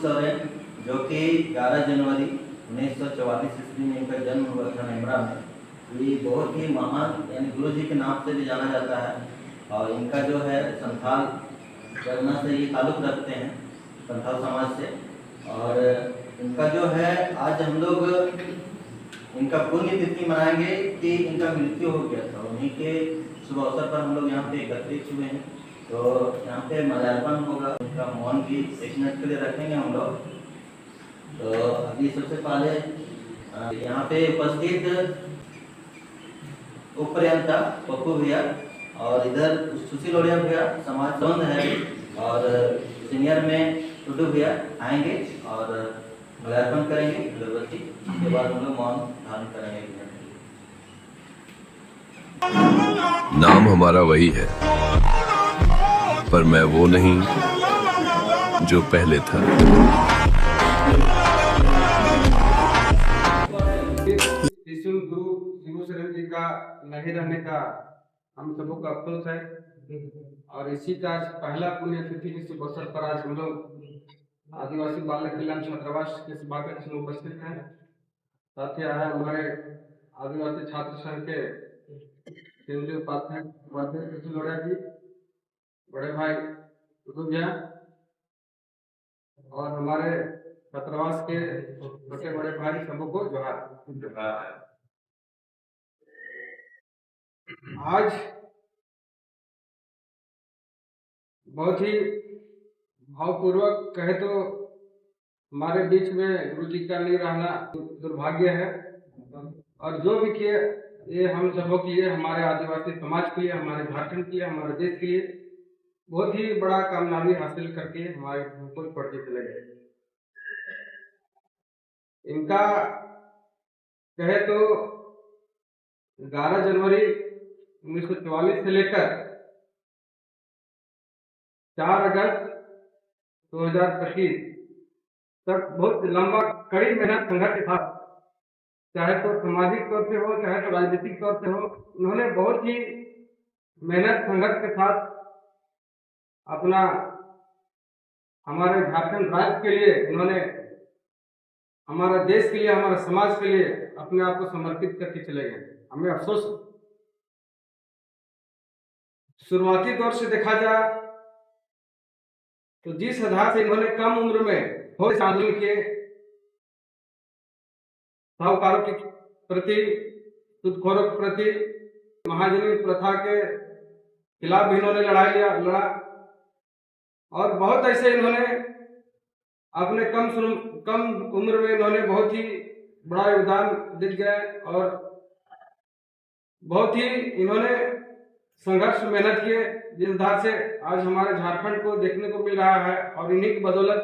सोरेन जो कि 11 जनवरी 1944 ईस्वी में इनका जन्म हुआ था नेमरा में। ये बहुत ही महान यानी गुरु जी के नाम से भी जाना जाता है और इनका जो है संथाल करना से ये ताल्लुक़ रखते हैं, संथाल समाज से। और इनका जो है आज हम लोग इनका पुण्य तिथि मनाएंगे कि इनका मृत्यु हो गया था। उन्हीं के शुभ अवसर पर हम लोग यहाँ पे एकत्रित हुए हैं। तो यहाँ पे माल्यार्पण होगा, उनका मौन भी 1 मिनट के लिए रखेंगे हम लोग। तो अभी सबसे पहले यहाँ पे उपस्थित उपरियंता पप्पू भैया और इधर सुशील लोढ़िया भैया समाज बंद है और सीनियर में टुडू भैया आएंगे और माल्यार्पण करेंगे अगरबत्ती। उसके बाद हम लोग मौन धारण करेंगे। नाम हमारा वही है, पर मैं वो नहीं जो पहले था। गुरु शरण जी का नहीं रहने का हम सबों का अफसोस है और इसी का आज पहला पुण्यतिथि के शुभ अवसर पर आज हम लोग आदिवासी बालक कल्याण छात्रावास के सभाकक्ष में उपस्थित हैं। साथ ही आया हमारे आदिवासी छात्र संघ के केंद्रीय उपाध्यक्ष लोढ़िया जी, बड़े भाई टुडू भैया और हमारे छात्रावास के छोटे बड़े भाई सबको जोहार। आज बहुत ही भावपूर्वक कहे तो हमारे बीच में गुरु जी का नहीं रहना दुर्भाग्य है और जो भी किए ये हम सबों के लिए, हमारे आदिवासी समाज के लिए, हमारे झारखंड के लिए, हमारे देश के लिए बहुत ही बड़ा कामयाबी हासिल करके हमारे को छोड़ के चले गए। इनका कहे तो 11 जनवरी 1944 से लेकर 4 अगस्त 2025 तक बहुत लंबा कड़ी मेहनत संघर्ष के साथ, चाहे तो सामाजिक तौर से हो चाहे तो राजनीतिक तौर से हो, उन्होंने बहुत ही मेहनत संघर्ष के साथ अपना हमारे झारखंड राज्य के लिए, उन्होंने हमारा देश के लिए, हमारे समाज के लिए अपने आप को समर्पित करके चले गए। हमें अफसोस, शुरुआती दौर से देखा जाए तो जिस आधार से इन्होंने कम उम्र में बहुत से आंदोलन किए, साहूकारों के प्रति, सूदखोरों के प्रति, महाजनी प्रथा के खिलाफ भी इन्होंने लड़ा और बहुत ऐसे इन्होंने अपने कम उम्र में इन्होंने बहुत ही बड़ा योगदान दे गए और बहुत ही इन्होंने संघर्ष मेहनत किए, जिस आधार से आज हमारे झारखंड को देखने को मिल रहा है। और इन्हीं की बदौलत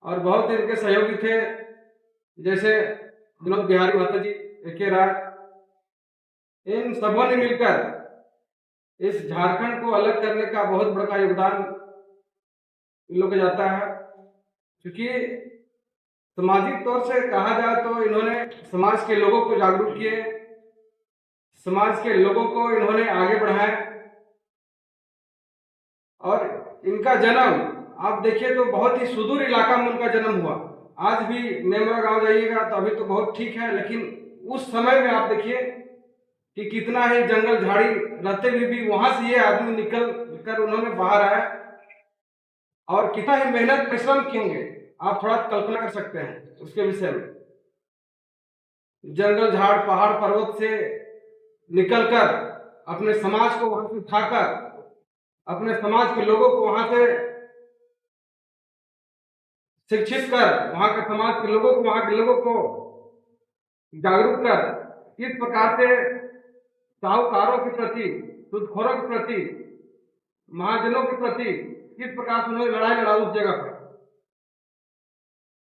और बहुत इनके सहयोगी थे जैसे विनोद बिहारी महतो जी, ए.के. राय, इन सबों ने मिलकर इस झारखंड को अलग करने का बहुत बड़ा योगदान इन लोग जाता है। क्योंकि सामाजिक तौर से कहा जाए तो इन्होंने समाज के लोगों को जागरूक किए, समाज के लोगों को इन्होंने आगे बढ़ाया और इनका जन्म आप देखिए तो बहुत ही सुदूर इलाका में उनका जन्म हुआ। आज भी नेमरा गांव जाइएगा तो अभी तो बहुत ठीक है, लेकिन उस समय में आप देखिए कि कितना ही जंगल झाड़ी रहते हुए भी वहां से ये आदमी निकल कर उन्होंने बाहर आया और कितना ही मेहनत परिश्रम किए होंगे, आप थोड़ा कल्पना कर सकते हैं उसके विषय में। जंगल झाड़ पहाड़ पर्वत से निकलकर अपने समाज को वहां से उठाकर अपने समाज के लोगों को वहां से शिक्षित कर, वहां के समाज के लोगों को, वहां के लोगों को जागरूक कर, किस प्रकार से साहूकारों के प्रति, सूदखोरों के प्रति, महाजनों के प्रति किस प्रकार से उन्होंने लड़ाई लड़ा उस जगह पर।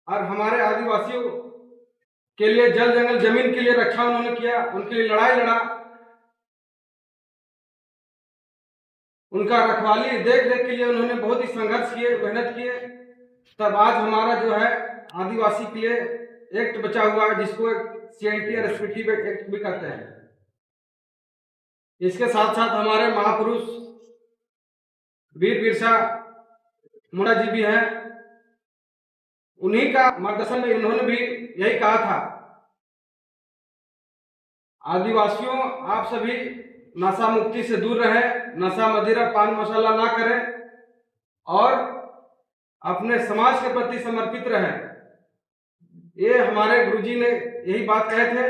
और हमारे आदिवासियों के लिए जल जंगल जमीन के लिए रक्षा उन्होंने किया, उनके लिए लड़ाई लड़ा, उनका रखवाली देख रेख के लिए उन्होंने बहुत ही संघर्ष किए, मेहनत किए। तब आज हमारा जो है आदिवासी के लिए एक्ट बचा हुआ है जिसको CNT और SPT एक्ट भी कहते हैं। इसके साथ साथ हमारे महापुरुष वीर बिरसा मुंडा जी भी हैं उन्हीं का मार्गदर्शन में इन्होंने भी यही कहा था, आदिवासियों आप सभी नशा मुक्ति से दूर रहें, नशा मदिरा पान मसाला ना करें और अपने समाज के प्रति समर्पित रहें। ये हमारे गुरुजी ने यही बात कहे थे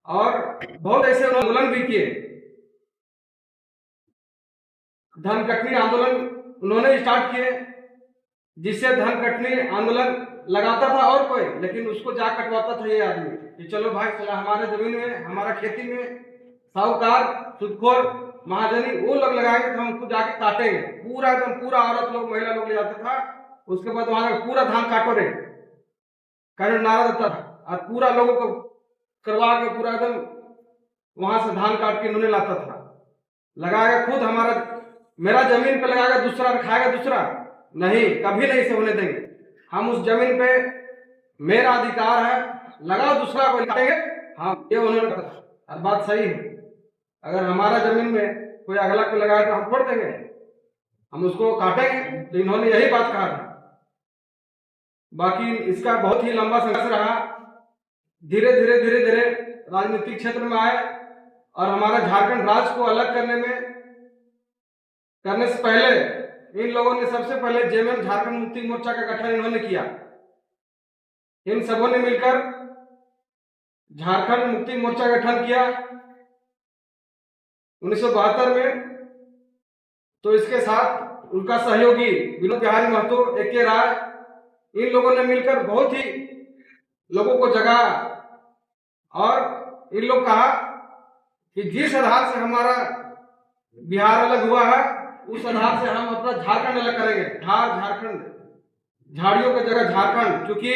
और बहुत ऐसे आंदोलन भी किए। धनकटनी आंदोलन उन्होंने स्टार्ट किए, जिससे धनकटनी आंदोलन लगाता था और कोई, लेकिन उसको जा कटवाता था ये आदमी कि चलो भाई चला हमारे जमीन में, हमारा खेती में साहूकार सुदखोर महाजनी वो लोग लगाएंगे तो हम उसको जाके काटेंगे। पूरा एकदम पूरा औरत लोग महिला लोग ले जाता था, उसके बाद वहां का पूरा धान काटो रे कहने नारा देता था और पूरा लोगों को करवा के पूरा एकदम वहां से धान काट के इन्होंने लाता था। लगाएगा खुद हमारा मेरा जमीन पे लगाएगा दूसरा, खाएगा दूसरा, नहीं कभी नहीं से होने देंगे। हम उस जमीन पे मेरा अधिकार है, लगाओ दूसरा को काटेंगे। हाँ ये उन्होंने कहा, बात सही है। अगर हमारा जमीन में कोई अगला को लगाए तो हम छोड़ देंगे, हम उसको काटेंगे। तो इन्होंने यही बात कहा था। बाकी इसका बहुत ही लंबा संघर्ष रहा। धीरे धीरे राजनीतिक क्षेत्र में आए और हमारा झारखंड राज्य को अलग करने से पहले इन लोगों ने सबसे पहले जेएमएम झारखंड मुक्ति मोर्चा का गठन इन्होंने किया। इन सबों ने मिलकर झारखंड मुक्ति मोर्चा का गठन किया 1972 में। तो इसके साथ उनका सहयोगी विनोद बिहारी महतो, ए.के. राय, इन लोगों ने मिलकर बहुत ही लोगों को जगाया और इन लोग कहा कि जिस आधार से हमारा बिहार अलग हुआ है उस आधार से हम अपना झारखंड अलग करेंगे। झारखंड, झाड़ियों की जगह झारखंड, क्योंकि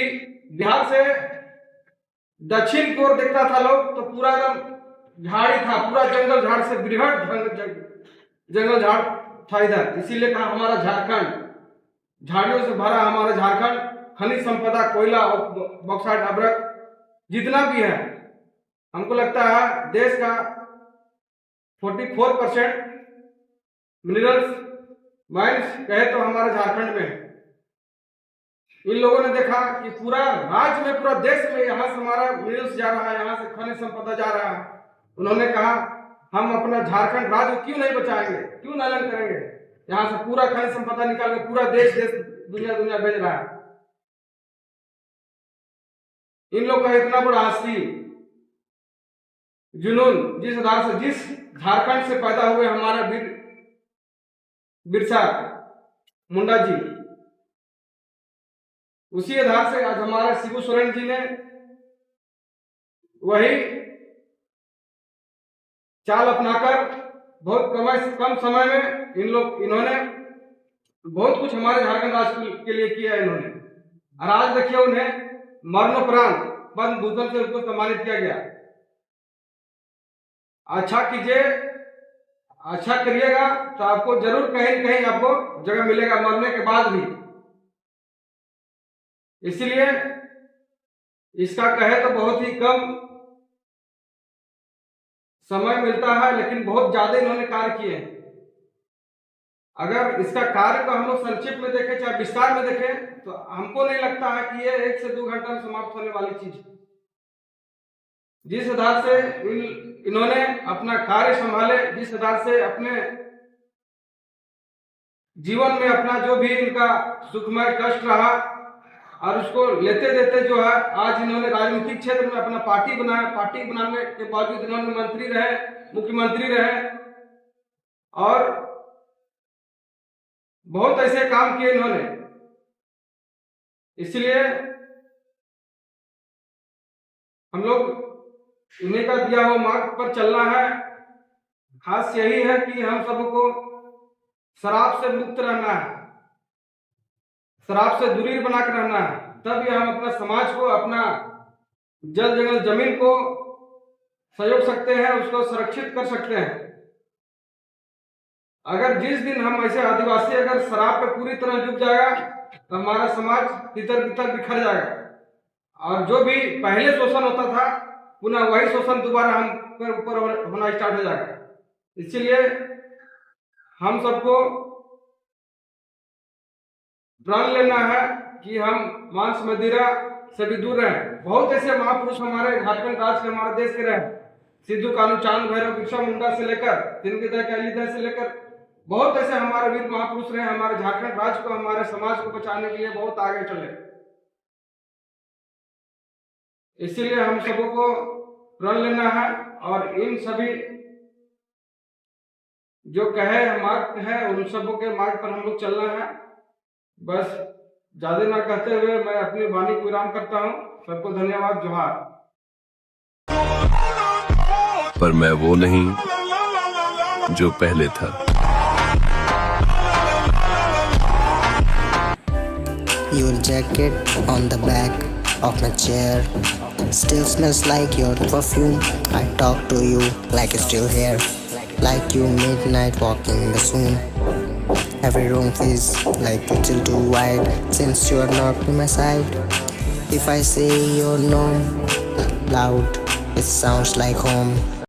बिहार से दक्षिण की ओर देखता था लोग तो पूरा एकदम झाड़ी था, पूरा जंगल झाड़ से बृहद जंगल झाड़ था इधर, इसीलिए कहा हमारा झारखंड, झाड़ियों से भरा हमारा झारखंड, खनिज संपदा, कोयला और बॉक्साइट अभ्रक जितना भी है, हमको लगता है देश का 44% मिनरल्स माइंस कहे तो हमारे झारखंड में है। इन लोगों ने देखा कि पूरा राज्य में, पूरा देश में यहाँ से हमारा मिनरल्स जा रहा है, यहाँ से खनिज संपदा जा रहा है। उन्होंने कहा हम अपना झारखंड राज्य क्यों नहीं बचाएंगे, क्यों नलन करेंगे, यहाँ से पूरा खनिज संपदा निकाल के पूरा देश दुनिया भेज रहा है। इन लोग का इतना बड़ा हस्ती जुनून, जिस आधार से, जिस झारखंड से पैदा हुए हमारा बिरसा मुंडा जी, उसी आधार से आज हमारे शिबू सोरेन जी ने वही चाल अपनाकर बहुत कम समय में इन्होंने बहुत कुछ हमारे झारखंड राज्य के लिए किया इन्होंने। और आज देखिए उन्हें मरणोपरांत पद्म भूषण से उनको सम्मानित किया गया। अच्छा कीजिए, अच्छा करिएगा तो आपको जरूर कहीं न कहीं आपको जगह मिलेगा मरने के बाद भी। इसलिए इसका कहे तो बहुत ही कम समय मिलता है, लेकिन बहुत ज्यादा इन्होंने कार्य किए हैं। अगर इसका कार्य को हम लोग संक्षिप्त में देखें चाहे विस्तार में देखें तो हमको नहीं लगता है कि ये 1 से 2 घंटा में समाप्त होने वाली चीज है। जिस आधार से इन्होंने अपना कार्य संभाले, जिस आधार से अपने जीवन में अपना जो भी इनका सुखमय कष्ट रहा और उसको लेते देते जो है आज इन्होंने राजनीतिक क्षेत्र में अपना पार्टी बनाया। पार्टी बनाने के बावजूद इन्होंने मंत्री रहे, मुख्यमंत्री रहे और बहुत ऐसे काम किए इन्होंने। इसलिए हम लोग इन्हीं का दिया हुआ मार्ग पर चलना है। खास यही है कि हम सबको शराब से मुक्त रहना है, शराब से दूरी बनाकर रहना है, तब ये हम अपना समाज को, अपना जल जंगल जमीन को सहयोग सकते हैं, उसको सुरक्षित कर सकते हैं। अगर जिस दिन हम ऐसे आदिवासी अगर शराब पे पूरी तरह डूब जाएगा तो हमारा समाज तितर बितर बिखर जाएगा और जो भी पहले शोषण होता था पुनः वही शोषण दोबारा हम पर ऊपर होना स्टार्ट हो जाएगा। इसलिए हम सबको प्रण लेना है कि हम मांस मदिरा से भी दूर रहें। बहुत ऐसे महापुरुष हमारे झारखंड राज्य के, हमारे देश के रहे। सिद्धू कान्हू चांद भैरव बिरसा मुंडा से लेकर दिनकर कैलीदह से लेकर बहुत ऐसे हमारे वीर महापुरुष रहे। हमारे झारखंड राज्य को, हमारे समाज को बचाने के लिए बहुत आगे चले। इसीलिए हम सबों को प्रण लेना है और इन सभी जो कहे मार्ग है उन सबों के मार्ग पर हम लोग चलना है। बस ज्यादा ना कहते हुए मैं अपनी वाणी को विराम करता हूँ। सबको धन्यवाद, जोहार। पर मैं वो नहीं जो पहले था। Your jacket on the back of my chair still smells like your perfume. I talk to you like it's still here, like you midnight walking the soon. Every room feels like little too wide since you are not by my side. If I say your name loud, it sounds like home.